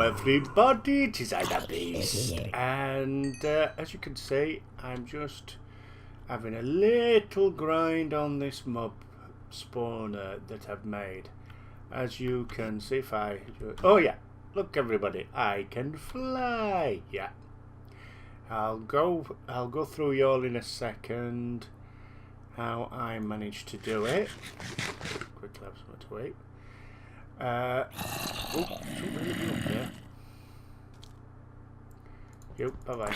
everybody, it is Ida Beast, and as you can see, I'm just having a little grind on this mob spawner that I've made. As you can see, if I... oh yeah, look everybody, I can fly. Yeah, I'll go through you all in a second how I managed to do it. Quickly have something to eat. Something really up there. Yep, bye bye.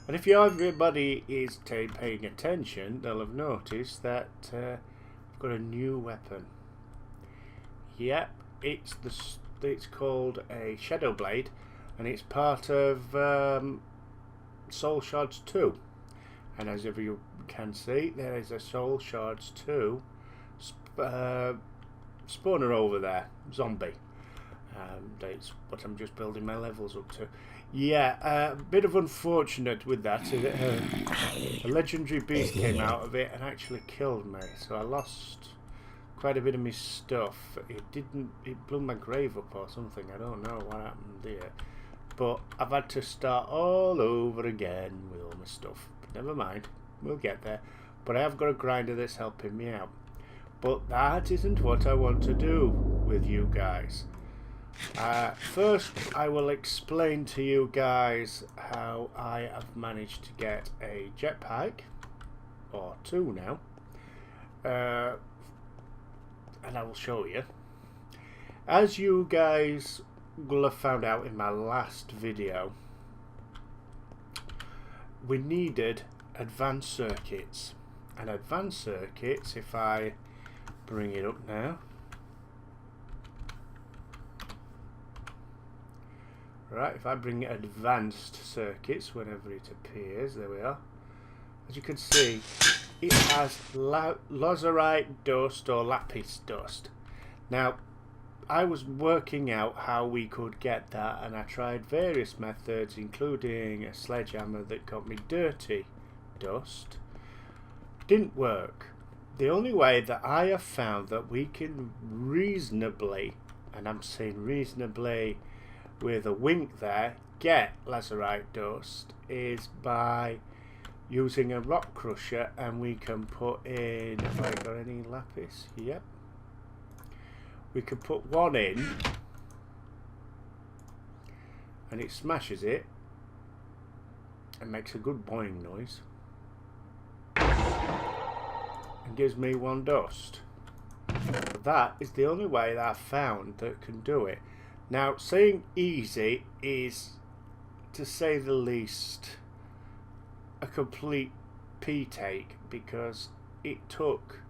And if everybody is paying attention, they'll have noticed that I've got a new weapon. Yep, it's called a Shadow Blade, and it's part of Soul Shards 2. And as you can see, there is a Soul Shards 2 spawner over there, zombie. That's what I'm just building my levels up to. Yeah, a bit of unfortunate with that. A legendary beast came out of it and actually killed me, so I lost quite a bit of my stuff. It blew my grave up or something. I don't know what happened there, but I've had to start all over again with all my stuff. But never mind, we'll get there. But I have got a grinder that's helping me out. But that isn't what I want to do with you guys. First, I will explain to you guys how I have managed to get a jetpack, or two now, and I will show you. As you guys will have found out in my last video, we needed advanced circuits. And advanced circuits, if I bring it up now, right, if I bring advanced circuits whenever it appears, there we are. As you can see, it has lazurite dust or lapis dust. Now, I was working out how we could get that, and I tried various methods, including a sledgehammer that got me dirty dust. Didn't work. The only way that I have found that we can reasonably, and I'm saying reasonably with a wink there, get lazurite dust is by using a rock crusher, and we can put in, have I got any lapis? Yep. We can put one in and it smashes it and makes a good boing noise and gives me one dust. That is the only way that I've found that can do it. Now, saying easy is, to say the least, a complete pee-take, because it took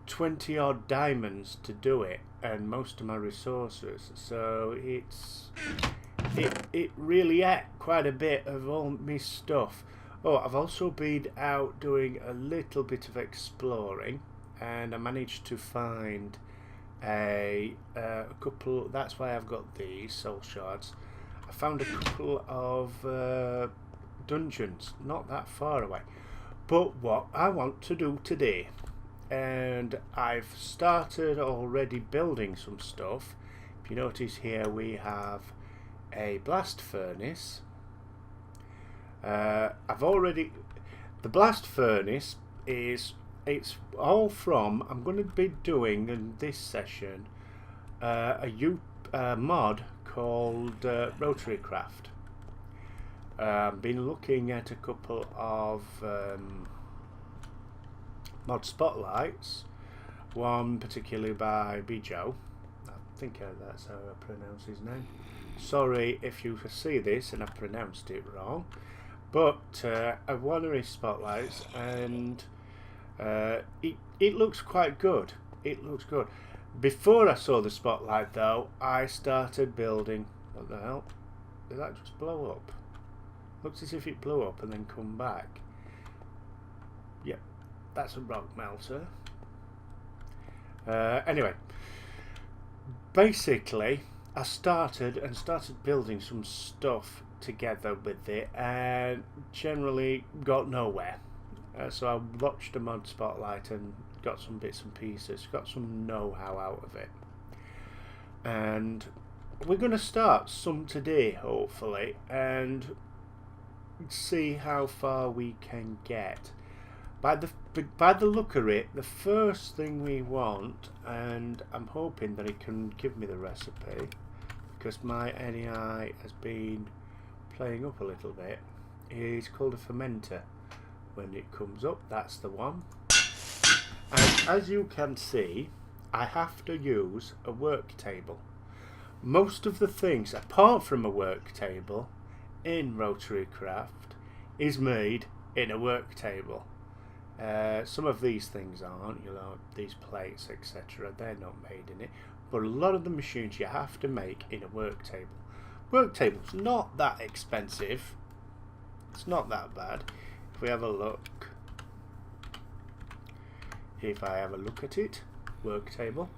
20 odd diamonds to do it and most of my resources, so it really ate quite a bit of all my stuff. Oh, I've also been out doing a little bit of exploring, and I managed to find a couple. That's why I've got these soul shards. I found a couple of dungeons not that far away. But what I want to do today, and I've started already building some stuff. If you notice here, we have a blast furnace. The blast furnace is, it's all from, I'm going to be doing in this session a mod called Rotary Craft. I've been looking at a couple of mod spotlights, one particularly by Bijo. I think that's how I pronounce his name. Sorry if you see this and I pronounced it wrong, but one of his spotlights, and it looks quite good. It looks good. Before I saw the spotlight though, I started building. What the hell? Did that just blow up? Looks as if it blew up and then come back. Yep, that's a rock melter. Anyway, basically I started building some stuff together with it and generally got nowhere. So I watched a mod spotlight and got some bits and pieces, got some know-how out of it. and we're going to start some today, hopefully, and see how far we can get. By the look of it, the first thing we want, and I'm hoping that it can give me the recipe, because my NEI has been playing up a little bit, is called a fermenter. When it comes up, that's the one. And as you can see, I have to use a work table. Most of the things, apart from a work table, in Rotary Craft, is made in a work table. Some of these things aren't, you know, these plates, etc. They're not made in it. But a lot of the machines you have to make in a work table. Work table's not that expensive. It's not that bad. If we have a look, if I have a look at it, work table.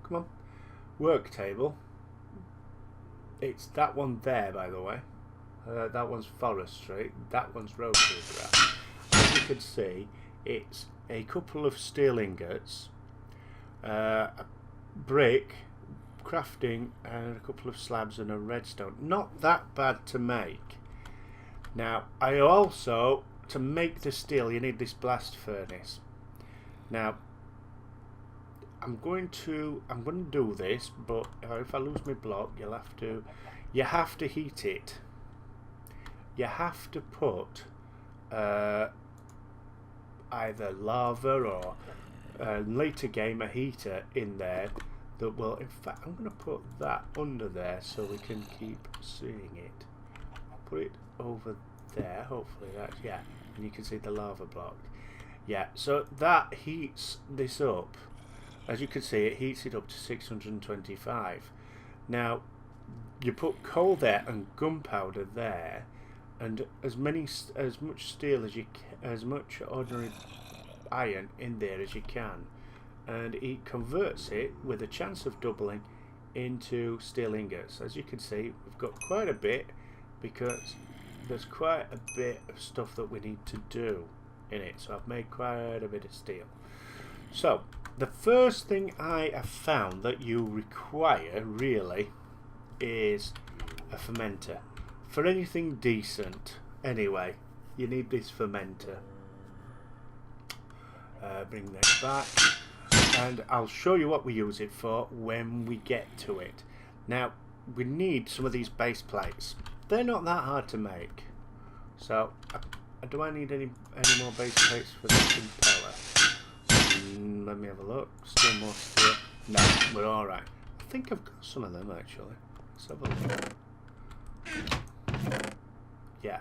Come on, work table. It's that one there, by the way. That one's forestry. That one's rotary craft. As you can see, it's a couple of steel ingots, a brick, crafting, and a couple of slabs and a redstone. Not that bad to make. Now, I also, to make the steel, you need this blast furnace. Now, I'm going to do this, but if I lose my block, you have to heat it. You have to put either lava or later game a heater in there that will, in fact, I'm going to put that under there so we can keep seeing it. I'll put it over there, hopefully that's, yeah, and you can see the lava block. Yeah, so that heats this up. As you can see, it heats it up to 625. Now, you put coal there and gunpowder there, and as much steel as you as much ordinary iron in there as you can, and it converts it with a chance of doubling into steel ingots. As you can see, we've got quite a bit because there's quite a bit of stuff that we need to do in it. So I've made quite a bit of steel. So the first thing I have found that you require really is a fermenter. For anything decent, anyway, you need this fermenter. Bring this back, and I'll show you what we use it for when we get to it. Now, we need some of these base plates. They're not that hard to make. So, do I need any more base plates for this impeller? Let me have a look. Still more steel. No, we're alright. I think I've got some of them actually. Let's have a look. Yeah,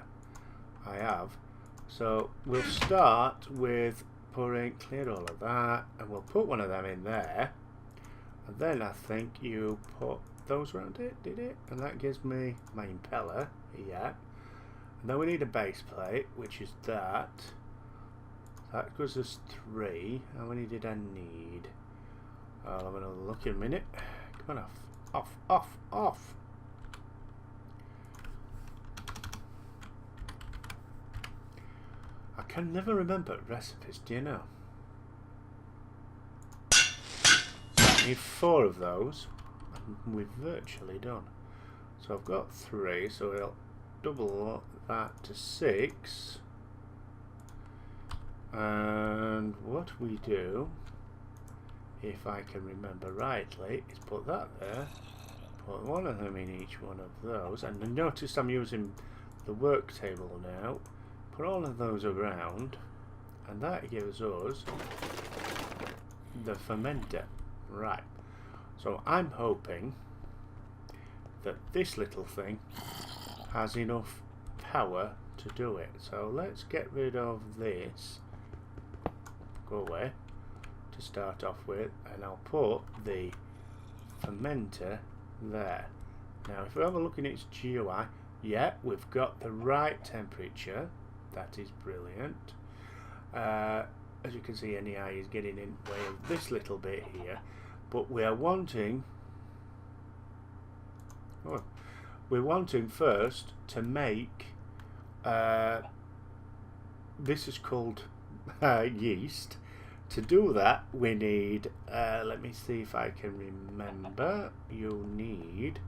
I have. So we'll start with clear all of that, and we'll put one of them in there, and then I think you put those around it, did it? And that gives me my impeller. Yeah. And then we need a base plate, which is that. That gives us 3. How many did I need? I'm going to look in a minute. Come on, off. I can never remember recipes, do you know? I need 4 of those, and we're virtually done. So I've got 3, so we'll double that to 6. And what we do, if I can remember rightly, is put that there, put one of them in each one of those, and notice I'm using the work table now. Put all of those around, and that gives us the fermenter. Right, so I'm hoping that this little thing has enough power to do it. So let's get rid of this, go away, to start off with, and I'll put the fermenter there. Now if we have a look in its GUI, yeah, we've got the right temperature. That is brilliant. As you can see, NEI is getting in the way of this little bit here, but we are wanting we're wanting first to make this is called yeast, to do that, we need, let me see if I can remember, you need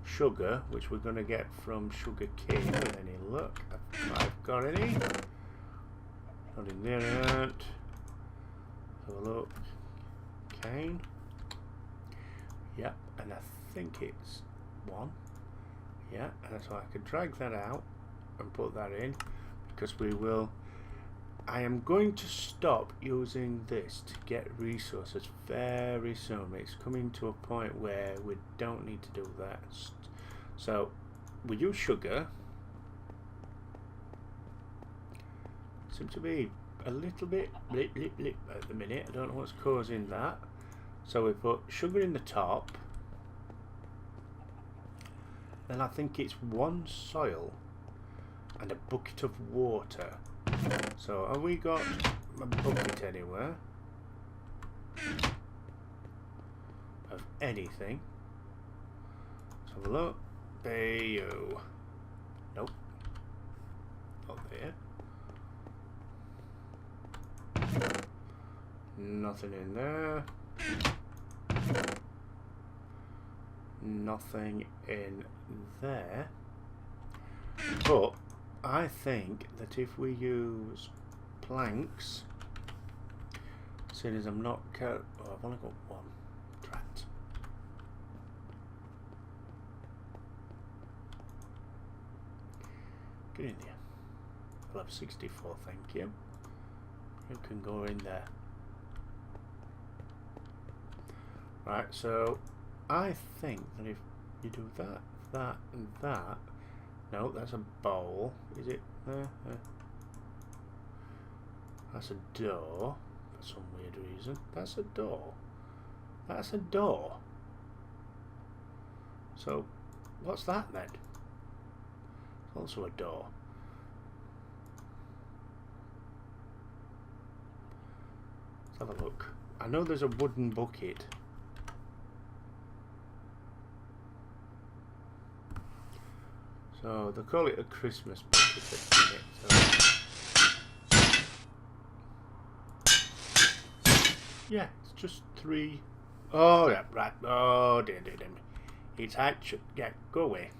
sugar, which we're going to get from sugar cane with any luck. If I've got any. Not in there, aren't. Have a look. Cane. Yep, and I think it's one. Yeah, and so I could drag that out and put that in, because we will. I am going to stop using this to get resources very soon. It's coming to a point where we don't need to do that. So we use sugar. Seems to be a little bit blip, blip, blip at the minute. I don't know what's causing that. So we put sugar in the top. Then I think it's one soil and a bucket of water. So have we got a bucket anywhere of anything? Let's have a look. Bayou. Nope. Not there. Nothing in there. Nothing in there. But I think that if we use planks, seeing as I'm not oh, I've only got one. Drat. Get in there. I'll have 64, thank you. You can go in there. Right, so I think that if you do that, that, and that. No, that's a bowl. Is it there? That's a door for some weird reason. That's a door. That's a door. So, what's that then? It's also a door. Let's have a look. I know there's a wooden bucket. So they call it a Christmas bucket at the minute, so. Yeah, it's just 3. Oh yeah, right. Oh dear. It's actually, yeah, go away.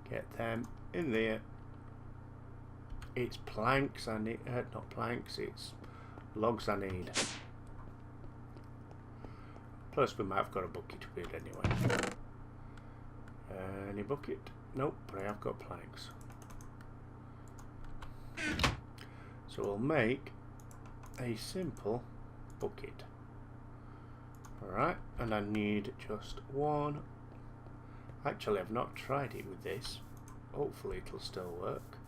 Get them in there. It's planks I need, not planks, it's logs I need. Plus we might have got a bucket with it anyway. Any bucket? Nope, but I have got planks. So we'll make a simple bucket. Alright, and I need just one. Actually, I've not tried it with this. Hopefully it'll still work.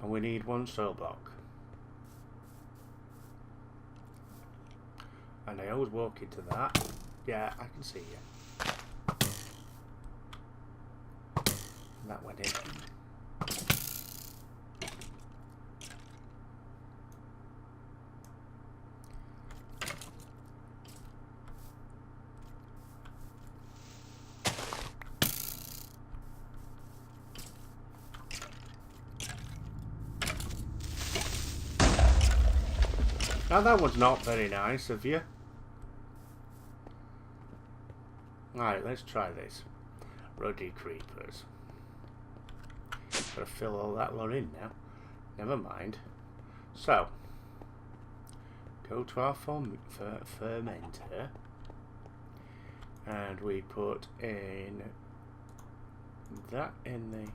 And we need one soil block. And I always walk into that. Yeah, I can see you. And that went in. Now that was not very nice of you. Alright, let's try this. Ruddy creepers. Gotta fill all that lot in now. Never mind. So, go to our fermenter. And we put in that in the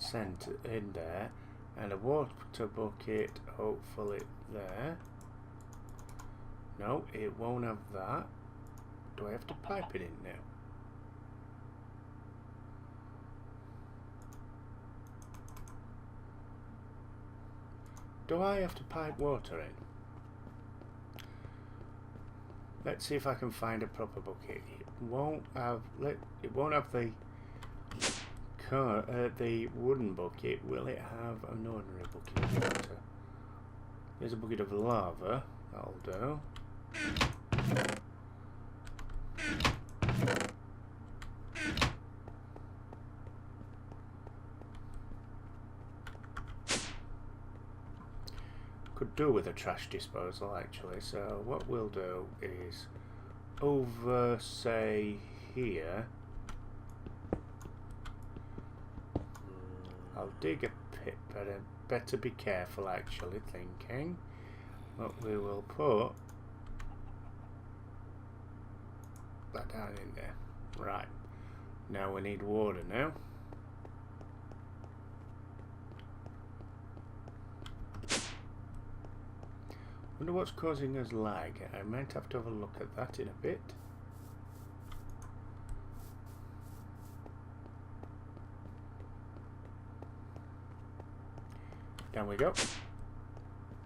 centre in there. And a water bucket, hopefully there. No, it won't have that. Do I have to pipe it in now? Do I have to pipe water in? Let's see if I can find a proper bucket. It won't have. It won't have the wooden bucket. Will it have an ordinary bucket of water? There's a bucket of lava. That'll do. Could do with a trash disposal actually. So what we'll do is over, say, here. I'll dig a pit, but I better be careful actually thinking. What we will put that down in there. Right. Now we need water now. Wonder what's causing us lag. I might have to have a look at that in a bit. Down we go.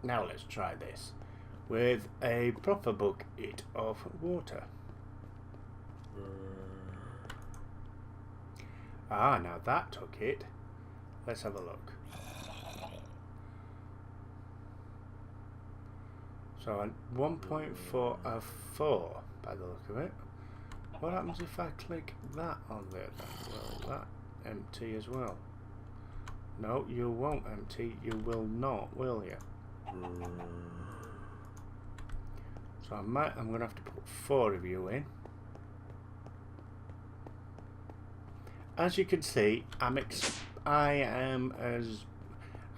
Now let's try this with a proper bucket of water. Ah, now that took it. Let's have a look. So on 1.4 of 4 by the look of it. What happens if I click that on there then? Will that empty as well? No, you won't empty. You will not, will you? So I'm going to have to put 4 of you in. As you can see,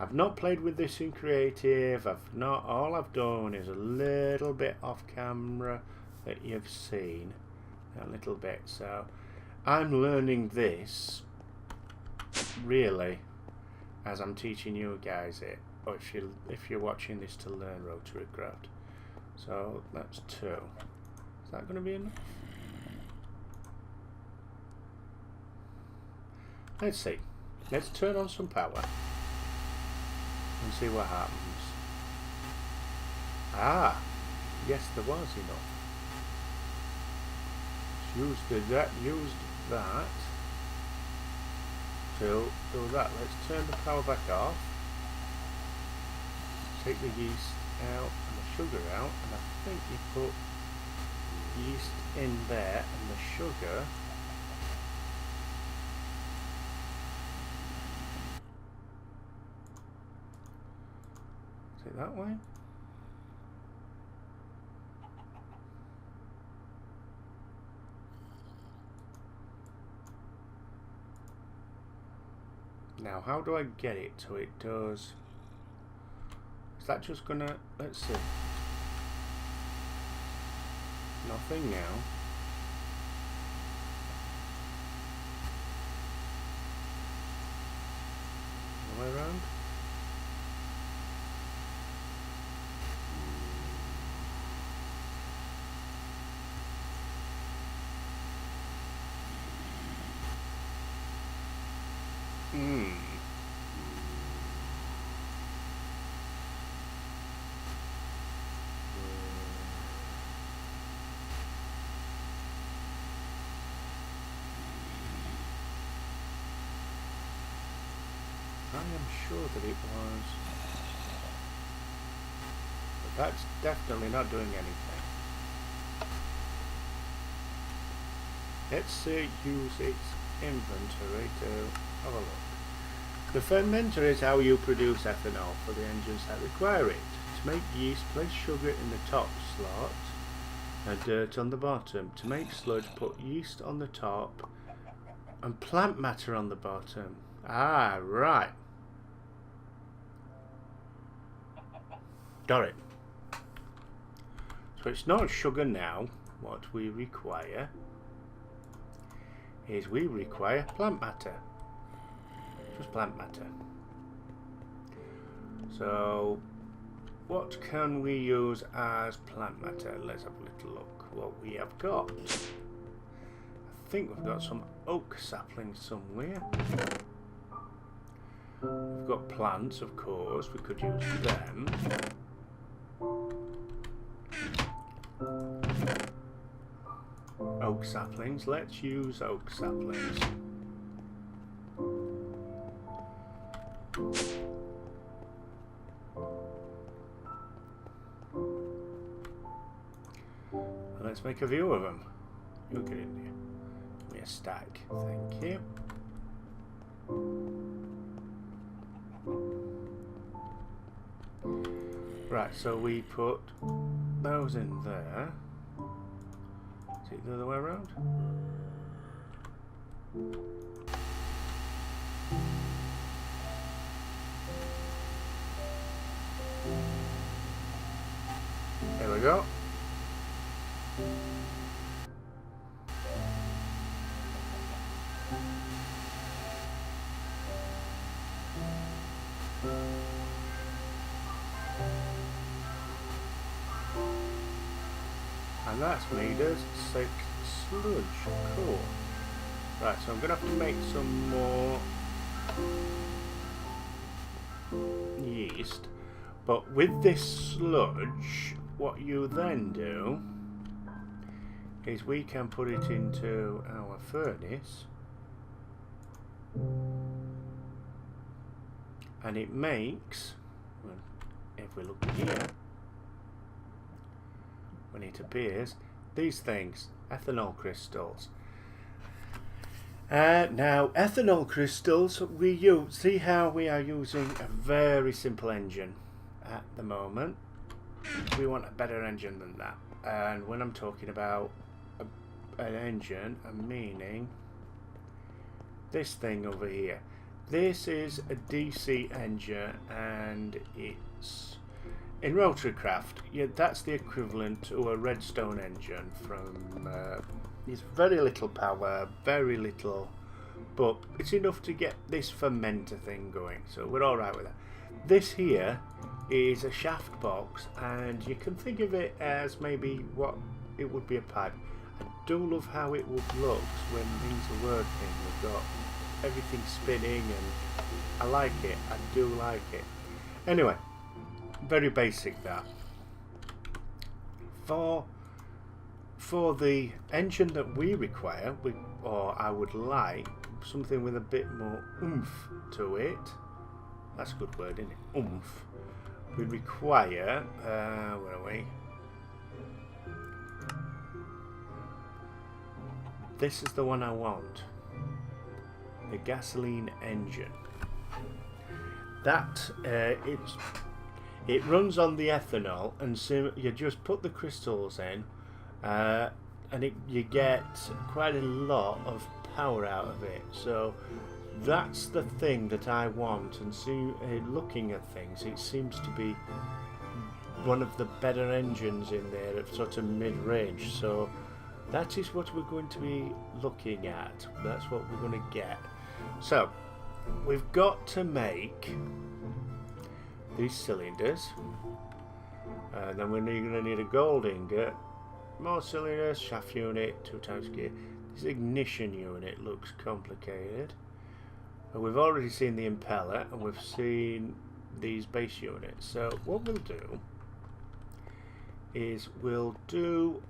I've not played with this in creative. All I've done is a little bit off camera that you've seen, a little bit. So I'm learning this really as I'm teaching you guys it, or if you're watching this to learn rotary craft. So that's 2. Is that going to be enough? Let's see. Let's turn on some power and see what happens. Ah, yes, there was enough. Used that to do that. Let's turn the power back off. Take the yeast out and the sugar out, and I think you put yeast in there and the sugar. Is it that way? Now, how do I get it so it does? Is that just gonna? Let's see. Nothing now. All the way around. I am sure that it was, but that's definitely not doing anything. Let's use its inventory to have a look. The fermenter is how you produce ethanol for the engines that require it. To make yeast, place sugar in the top slot and dirt on the bottom. To make sludge, put yeast on the top and plant matter on the bottom. Ah, right. Got it. So it's not sugar now. What we require is we require plant matter. Just plant matter. So what can we use as plant matter? Let's have a little look what we have got. I think we've got some oak saplings somewhere. We've got plants, of course. We could use them. Oak saplings. Let's use oak saplings. Let's make a view of them. You get in there. Give me a stack. Thank you. Right, so we put those in there. Is it the other way around? There we go. And that's made us 6 sludge. Cool. Right, so I'm going to have to make some more yeast. But with this sludge, what you then do is we can put it into our furnace. And it makes, well, if we look here, when it appears, these things, ethanol crystals. Now, ethanol crystals, we use, see how we are using a very simple engine at the moment. We want a better engine than that. And when I'm talking about an engine, I'm meaning this thing over here. This is a DC engine, and it's in rotarycraft. Yeah, that's the equivalent to a redstone engine. From it's very little power, very little, but it's enough to get this fermenter thing going. So we're all right with that. This here is a shaft box, and you can think of it as maybe what it would be a pipe. I do love how it would look when things are working. We've got everything spinning, and I like it. I do like it. Anyway, very basic that. For the engine that we require, or I would like something with a bit more oomph to it. That's a good word, isn't it? Oomph. We require, where are we? This is the one I want. The gasoline engine. That it runs on the ethanol, and so you just put the crystals in, and you get quite a lot of power out of it. So that's the thing that I want. And see, looking at things, it seems to be one of the better engines in there at sort of mid-range. So that is what we're going to be looking at. That's what we're going to get. So we've got to make these cylinders, and then we're going to need a gold ingot, more cylinders, shaft unit, 2 times gear. This ignition unit looks complicated. And we've already seen the impeller, and we've seen these base units. So what we'll do is we'll do,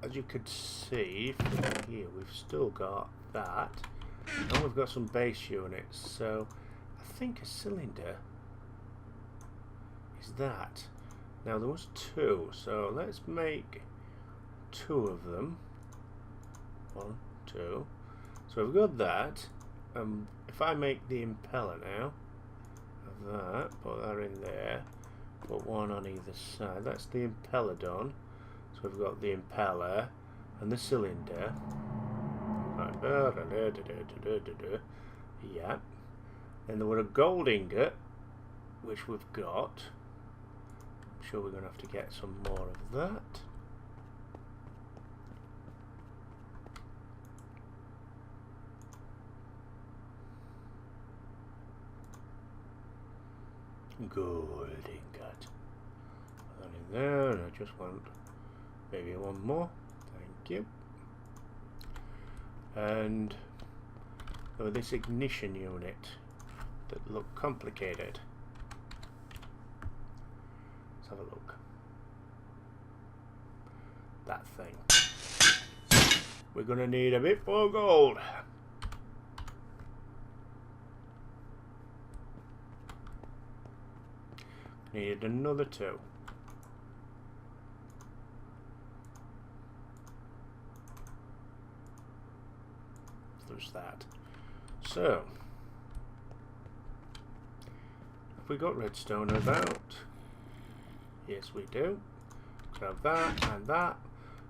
as you could see from here, we've still got that, and we've got some base units. So I think a cylinder is that. Now there was 2, so let's make 2 of them. 1, 2. So we've got that. If I make the impeller now of that, put that in there, put 1 on either side. That's the impeller done. So we've got the impeller and the cylinder. Yeah. Then there were a gold ingot, which we've got. I'm sure we're going to have to get some more of that. Gold ingot. Put that in there, and I just want maybe 1 more. Thank you. And this ignition unit that looked complicated. Let's have a look. That thing. We're going to need a bit more gold. Need another 2. There's that. So, have we got redstone about? Yes, we do. Grab that and that.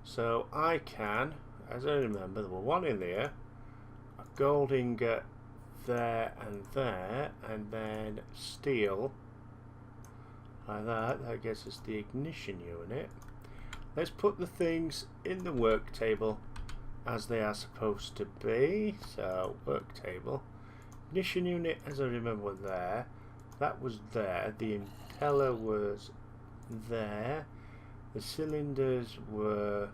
So I can, as I remember, there were one in there, a gold ingot there, and then steel like that. That gets us the ignition unit. Let's put the things in the work table as they are supposed to be. So work table, ignition unit, as I remember, there. That was there. The impeller was there. The cylinders were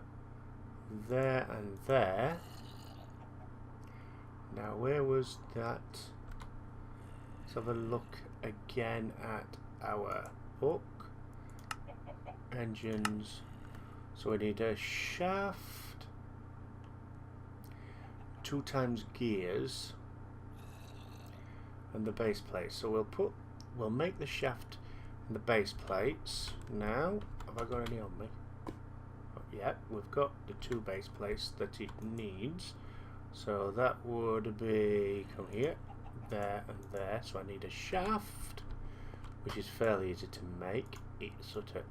there and there. Now where was that? Let's have a look again at our book. Engines. So we need a shaft, 2 times gears, and the base plate. So we'll make the shaft and the base plates. Now, have I got any on me? Not yet. We've got the 2 base plates that it needs. So that would be, come here, there and there. So I need a shaft, which is fairly easy to make. It's sort of,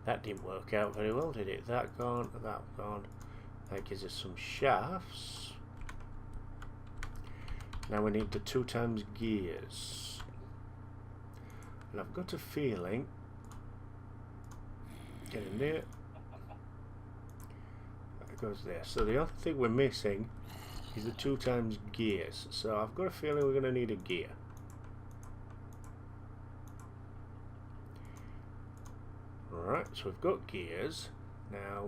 that didn't work out very well, did it? That gone, that gone. That gives us some shafts. Now we need the 2 times gears. And I've got a feeling, get in there, that goes there. So the other thing we're missing is the 2 times gears. So I've got a feeling we're going to need a gear. Alright, so we've got gears. Now,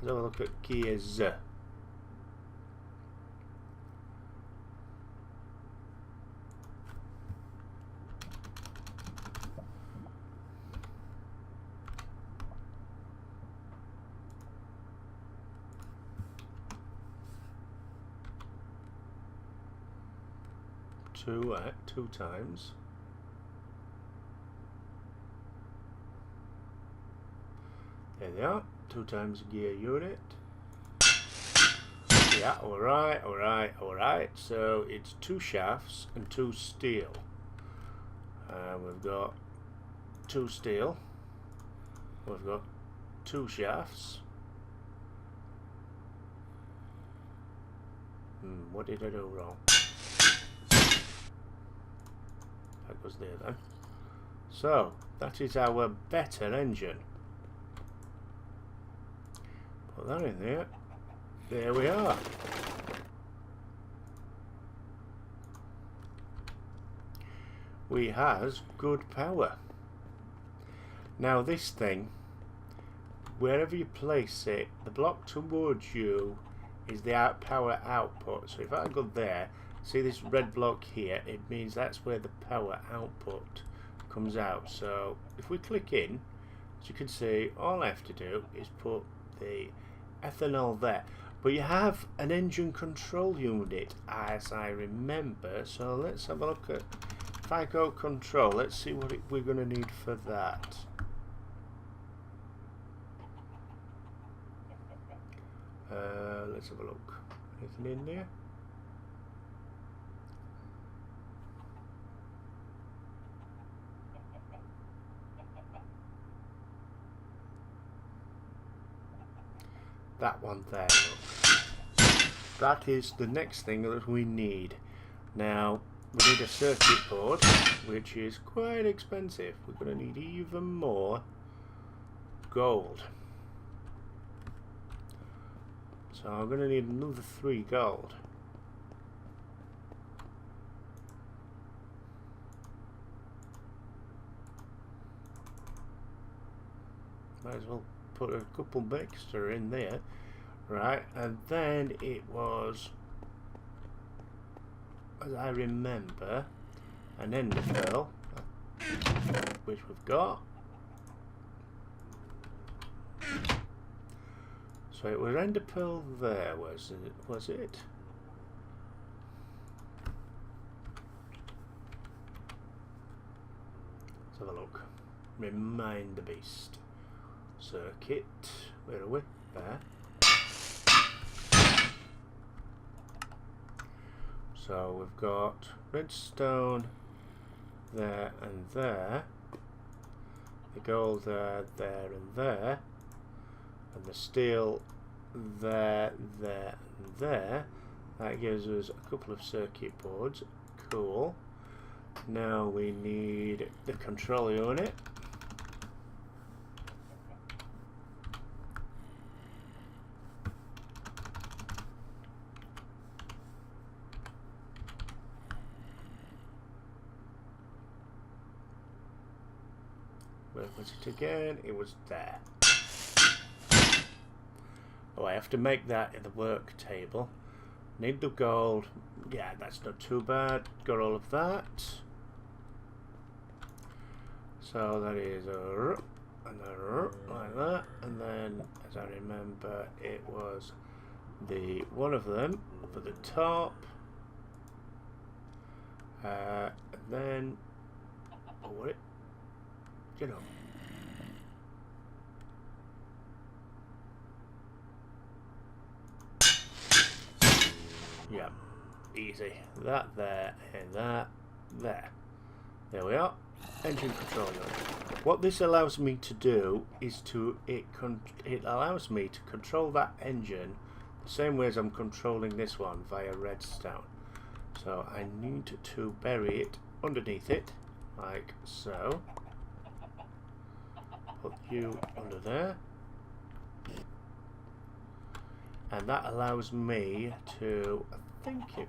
let's have a look at gears. Two times. There they are. 2 times gear unit. Yeah, alright. So it's 2 shafts and 2 steel. We've got 2 steel. We've got 2 shafts. What did I do wrong? That goes there then. So that is our better engine. Put that in there. There we are. We has good power. Now this thing, wherever you place it, the block towards you is the power output. So if I go there, see this red block here, it means that's where the power output comes out. So if we click in, as you can see, all I have to do is put the ethanol there. But you have an engine control unit, as I remember. So let's have a look at, if I go control, let's see what we're going to need for that. Let's have a look. Anything in there? That one there, look. That is the next thing that we need. Now, we need a circuit board, which is quite expensive. We're going to need even more gold. So I'm going to need another 3 gold. Might as well put a couple extra in there. Right, and then it was, as I remember, an ender pearl, which we've got. So it was ender pearl there, was it? Let's have a look. Remind the beast. Circuit. Where are we? There. So we've got redstone, there and there, the gold there, there and there, and the steel there, there and there. That gives us a couple of circuit boards. Cool. Now we need the control unit. Where was it again? It was there. Oh, I have to make that in the work table. Need the gold. Yeah, that's not too bad. Got all of that. So that is a and a like that. And then, as I remember, it was the one of them up at the top. And then, oh, what? You know. Yeah, easy. That there and that there. There we are. Engine control unit. What this allows me to do is it allows me to control that engine the same way as I'm controlling this one via redstone. So I need to bury it underneath it, like so. Put you under there. And that allows me to, I think, if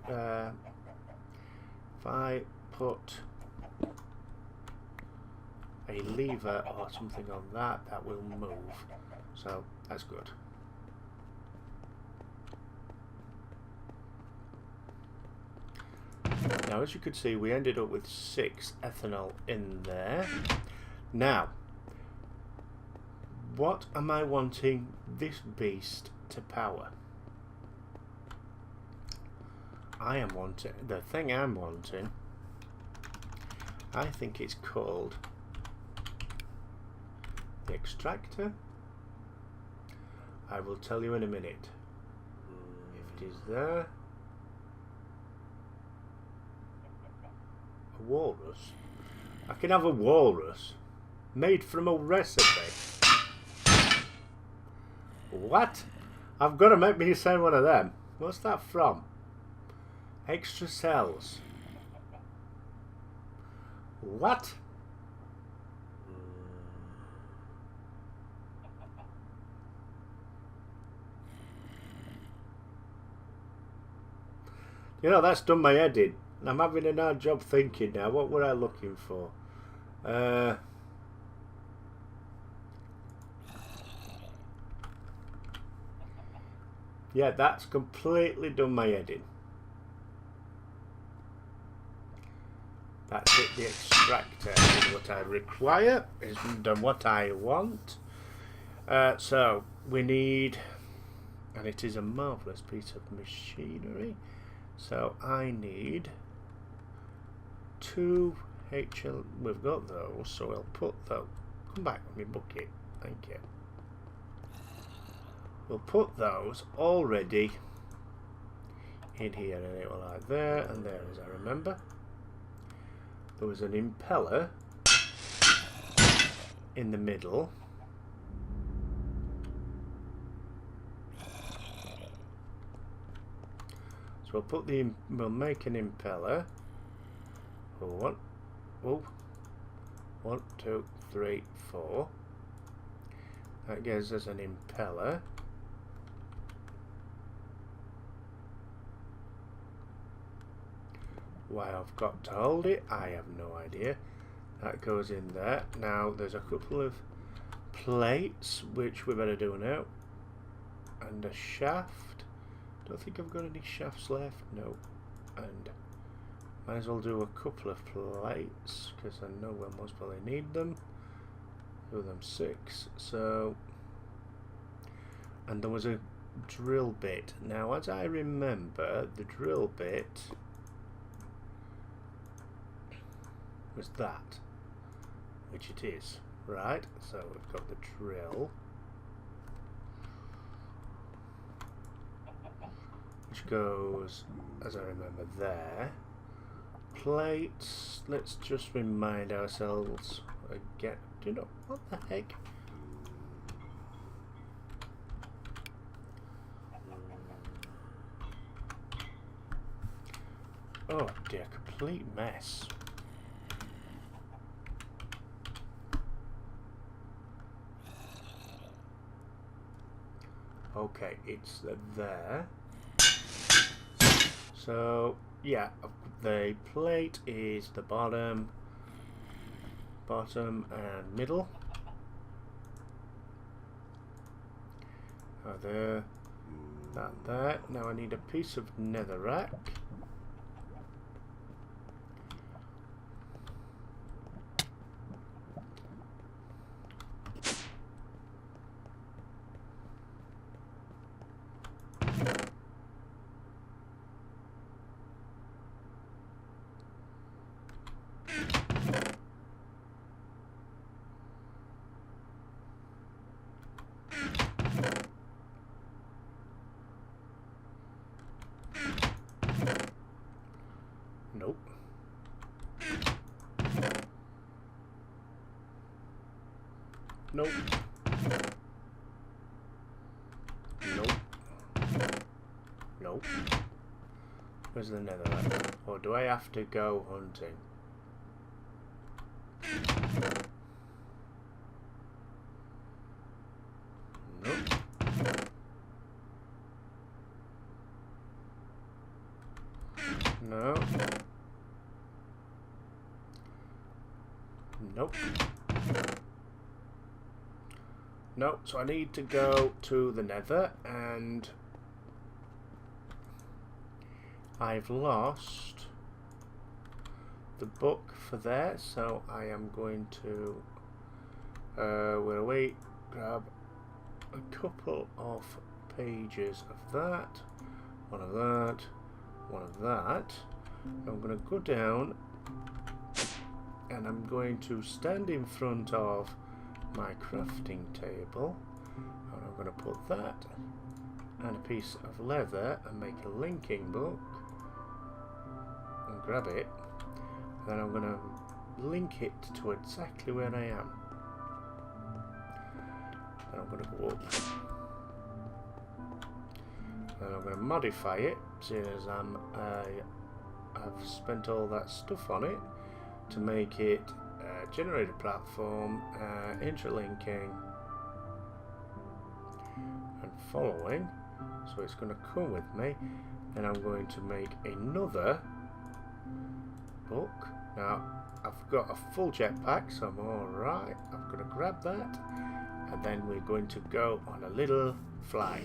I put a lever or something on that, that will move. So that's good. Now, as you could see, we ended up with 6 ethanol in there. Now, what am I wanting this beast to power? I am wanting, the thing I'm wanting, I think it's called the extractor. I will tell you in a minute. If it is there. A walrus? I can have a walrus made from a recipe. What? I've got to make me send one of them. What's that from? Extra cells. What? You know, that's done my head in. I'm having a hard job thinking now. What were I looking for? Yeah, that's completely done my head in. That's it, the extractor is what I require, is done what I want. So, we need, and it is a marvellous piece of machinery, so I need 2 HL, we've got those, so I'll put those, come back with my bucket, thank you. We'll put those already in here, and it will like there and there, as I remember. There was an impeller in the middle. So we'll make an impeller. Oh, 1, 2, 3, 4. That gives us an impeller. Why I've got to hold it, I have no idea. That goes in there. Now there's a couple of plates which we better do now, and a shaft. Don't think I've got any shafts left. No, and might as well do a couple of plates because I know we'll most probably need them. Do them 6. So, and there was a drill bit. Now, as I remember, the drill bit was that, which it is, right? So we've got the drill, which goes, as I remember, there. plates. Let's just remind ourselves again. Do you know what the heck? Oh dear, complete mess. Okay, it's there. So yeah, the plate is the bottom and middle. Oh, there, that there. Now I need a piece of netherrack. Nope. Nope. Nope. Nope. Where's the netherrack? Or do I have to go hunting? Nope. No. Nope. No, so I need to go to the nether, and I've lost the book for there, so I am going to we'll wait, grab a couple of pages of that, one of that, one of that. I'm going to go down and I'm going to stand in front of my crafting table, and I'm going to put that and a piece of leather and make a linking book and grab it, and then I'm going to link it to exactly where I am, and I'm going to go up, and I'm going to modify it, seeing as I've spent all that stuff on it to make it generator platform, interlinking and following, so it's going to come with me. Then I'm going to make another book. Now I've got a full jetpack, so I'm alright. I'm going to grab that, and then we're going to go on a little flight.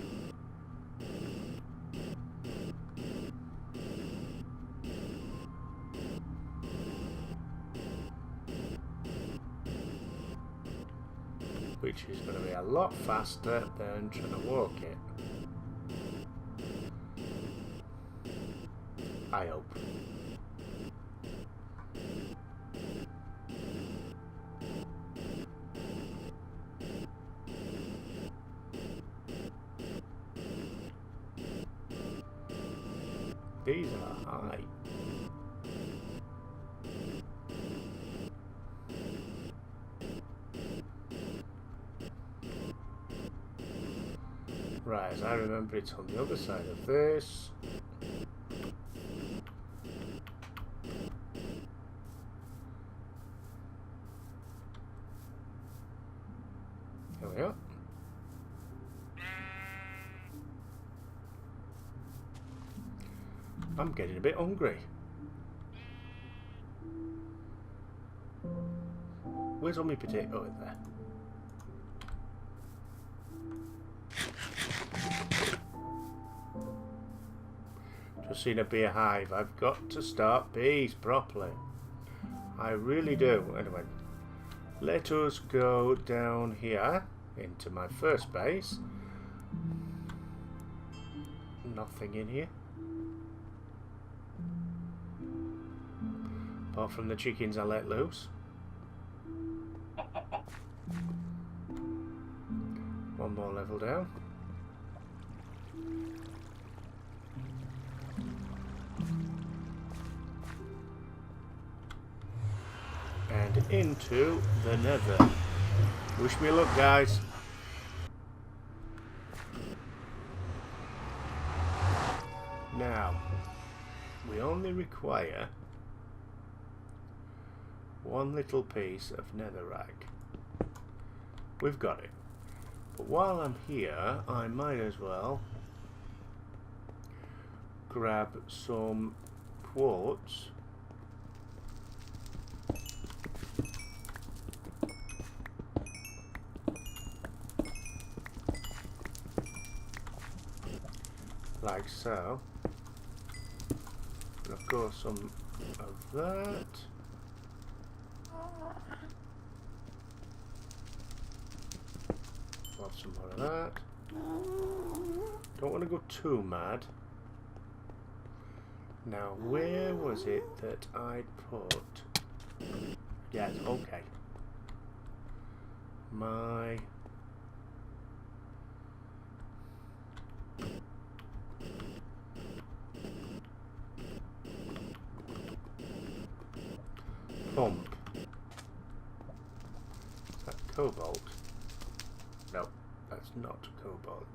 Which is going to be a lot faster than trying to walk it. I hope. These are high. Right, as I remember, it's on the other side of this. There we are. I'm getting a bit hungry. Where's all my potato in there? Just seen a bee hive. I've got to start bees properly. I really do. Anyway, let us go down here into my first base. Nothing in here. Apart from the chickens I let loose. One more level down. head into the nether. Wish me luck, guys. Now, we only require one little piece of netherrack. We've got it. But while I'm here, I might as well grab some quartz. Like so. And of course some of that. Have some more of that. Don't want to go too mad. Now, where was it that I put? Yes, okay. My pump. Is that cobalt? No, that's not cobalt.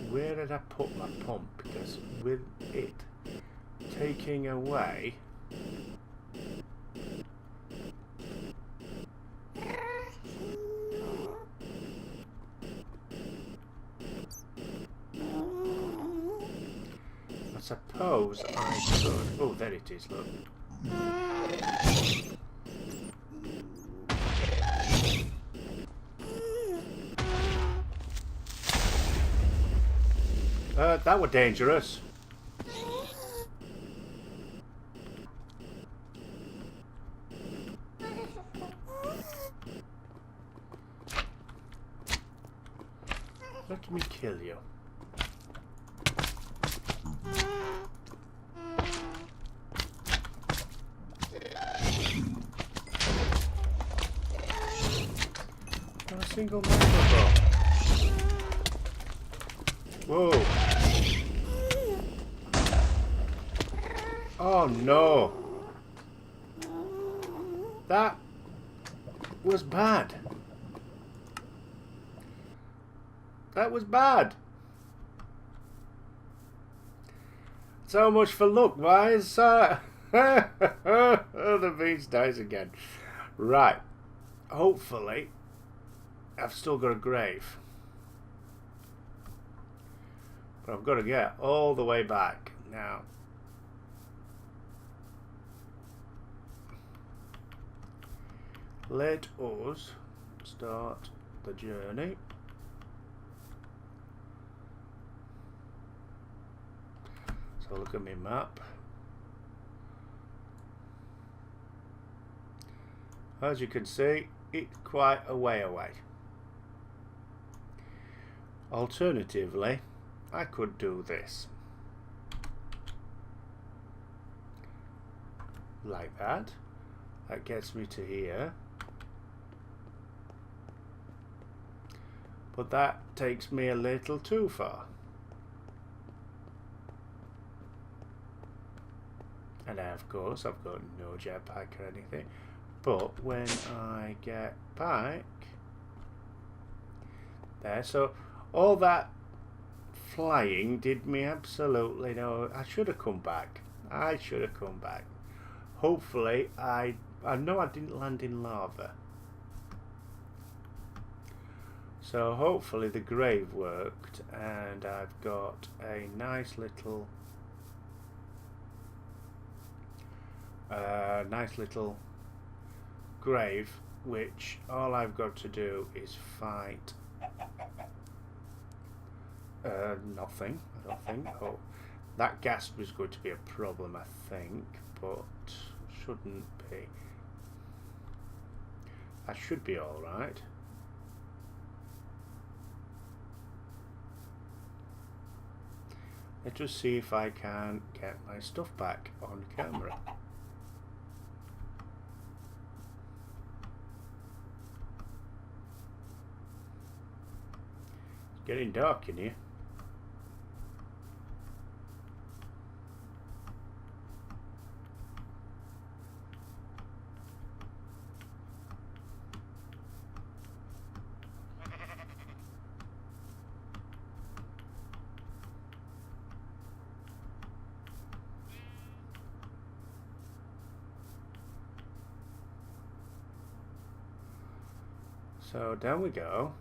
Where did I put my pump? Because with it taking away I suppose I could. Oh, there it is, look. That were dangerous. Let me kill you. Not a single microphone. Whoa. Oh no. That was bad. That was bad. So much for luck, guys. Oh, the beast dies again. Right. Hopefully, I've still got a grave. But I've got to get all the way back now. Let us start the journey. So look at my map. As you can see, it's quite a way away. Alternatively, I could do this. Like that. That gets me to here. But that takes me a little too far. And of course I've got no jetpack or anything. But when I get back there, so all that flying did me absolutely no. I should have come back. I should have come back. Hopefully I know I didn't land in lava. So hopefully the grave worked and I've got a nice little grave, which all I've got to do is fight nothing. I don't think. Oh, that gas was going to be a problem, I think, but shouldn't be. I should be all right. Let's just see if I can get my stuff back on camera. Getting dark in here. So down we go.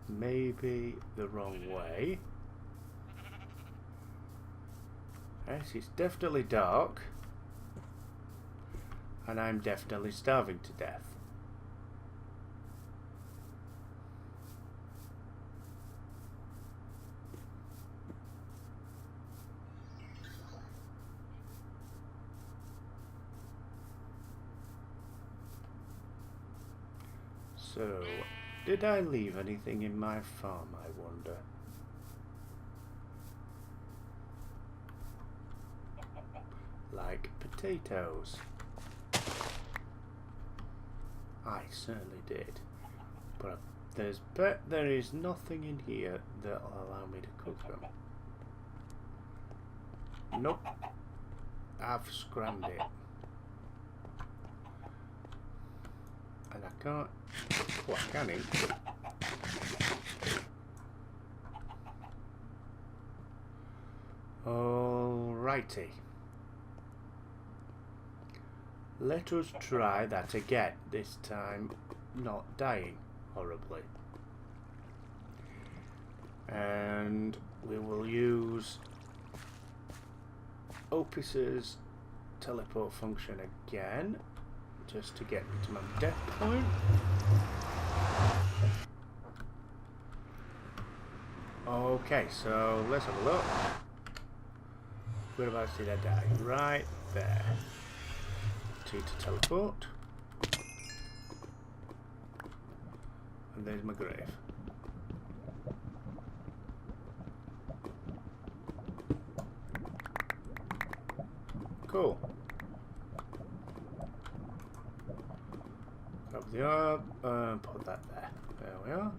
Maybe the wrong way. Yes, it's definitely dark. And I'm definitely starving to death. So, did I leave anything in my farm, I wonder? Like potatoes. I certainly did. But there is nothing in here that'll allow me to cook them. Nope. I've scrammed it. And I can't... Oh, I can eat. Alrighty. Let us try that again, this time not dying horribly. And we will use Opus's teleport function again, just to get me to my death point. Okay, so let's have a look. Whereabouts did I die? Right there. T to teleport. And there's my grave. Cool. Grab the herb and put that there. There we are.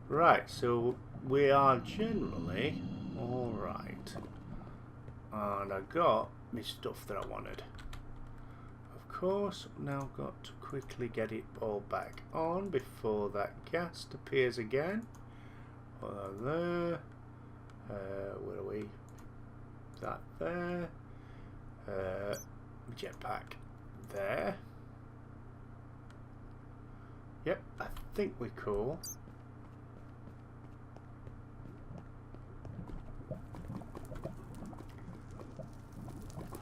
Right, so we are generally alright. And I got my stuff that I wanted. Of course, now got to quickly get it all back on before that gas appears again. There. Where are we? That there. Jetpack there. Yep, I think we're cool.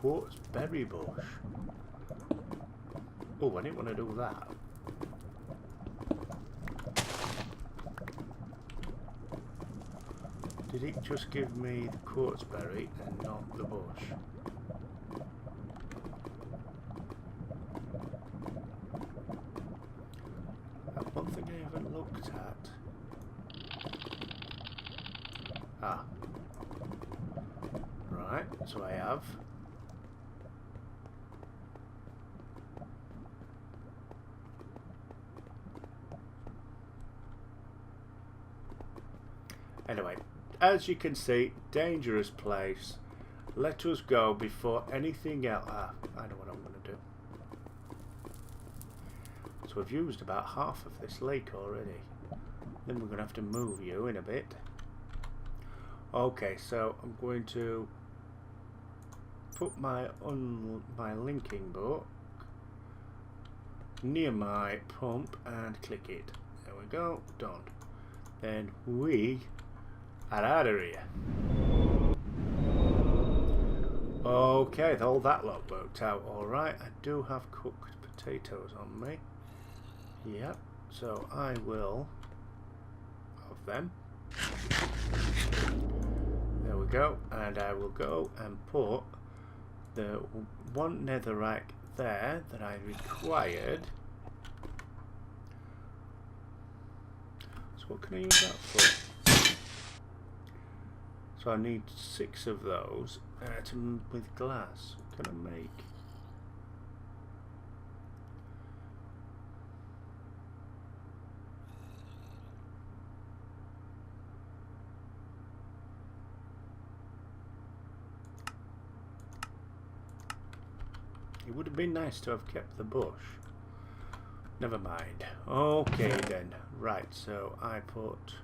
Quartz berry bush. Oh, I didn't want to do that. Did it just give me the quartz berry and not the bush? That's one thing I haven't looked at. Ah. Right, so I have. Anyway, as you can see, dangerous place. Let us go before anything else. Ah, I know what I'm going to do. So we've used about half of this lake already. Then we're going to have to move you in a bit. Okay, so I'm going to put my linking book near my pump and click it. There we go, done. Then we are out of here. Okay, all that lot worked out alright. I do have cooked potatoes on me. Yep, so I will have them. There we go, and I will go and put the one netherrack there that I required. So What can I use that for? So I need 6 of those with glass. What can I make? It would have been nice to have kept the bush. Never mind. Okay then. Right, so I put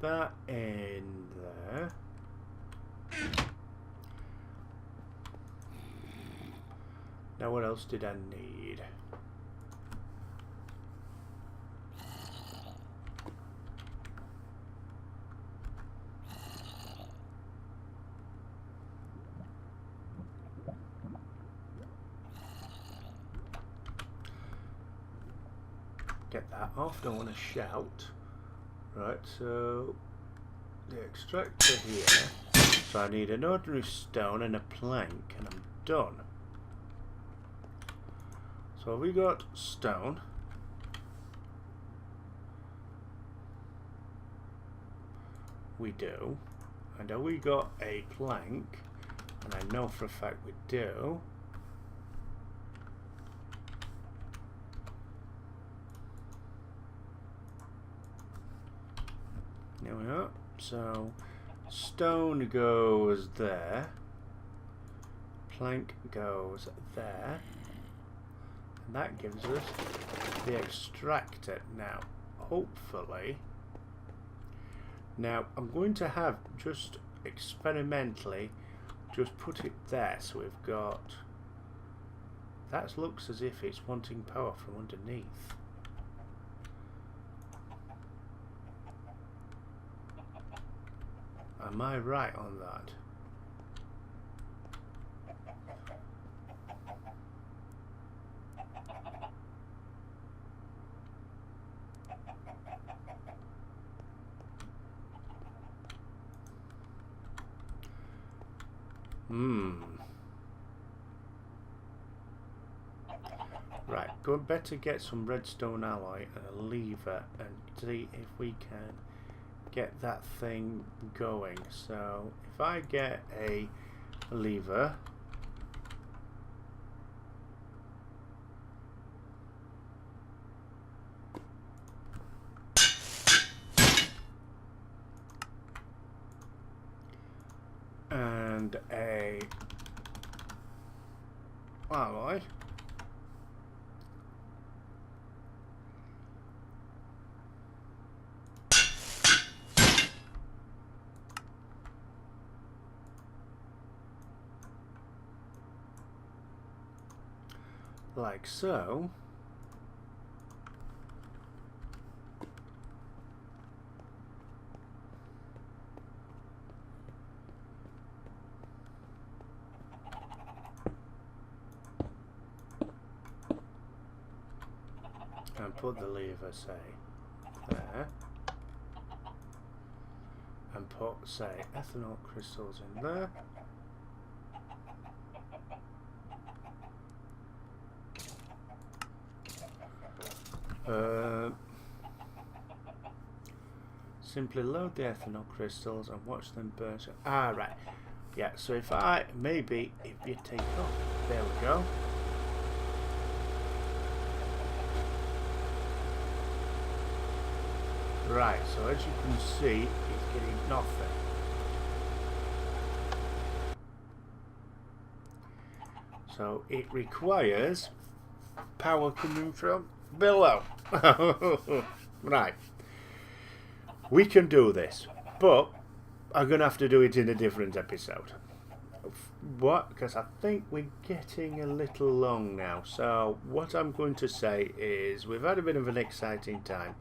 that in there. Now what else did I need? Get that off, don't want to shout. Right, so the extractor here. So I need an ordinary stone and a plank, and I'm done. So we got stone. We do. And have we got a plank? And I know for a fact we do. There we are. So stone goes there. Plank goes there. And that gives us the extractor. Now, hopefully. Now, I'm going to have just experimentally just put it there. So we've got. That looks as if it's wanting power from underneath. Am I right on that? Right, better get some redstone alloy and a lever and see if we can get that thing going. So if I get a lever, and a alloy, like so. And put the lever, say, there. And put, say, ethanol crystals in there. Simply load the ethanol crystals and watch them burn. Ah, right. Yeah, so if you take off, there we go. Right, so as you can see, it's getting nothing. So it requires power coming from below. Right. We can do this, but I'm going to have to do it in a different episode. What? Because I think we're getting a little long now. So what I'm going to say is we've had a bit of an exciting time.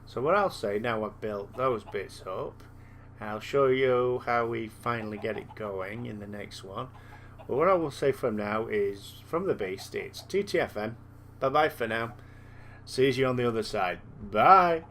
So what I'll say, now I've built those bits up, I'll show you how we finally get it going in the next one. But what I will say from now is, from the beast, it's TTFN. Bye-bye for now. See you on the other side. Bye!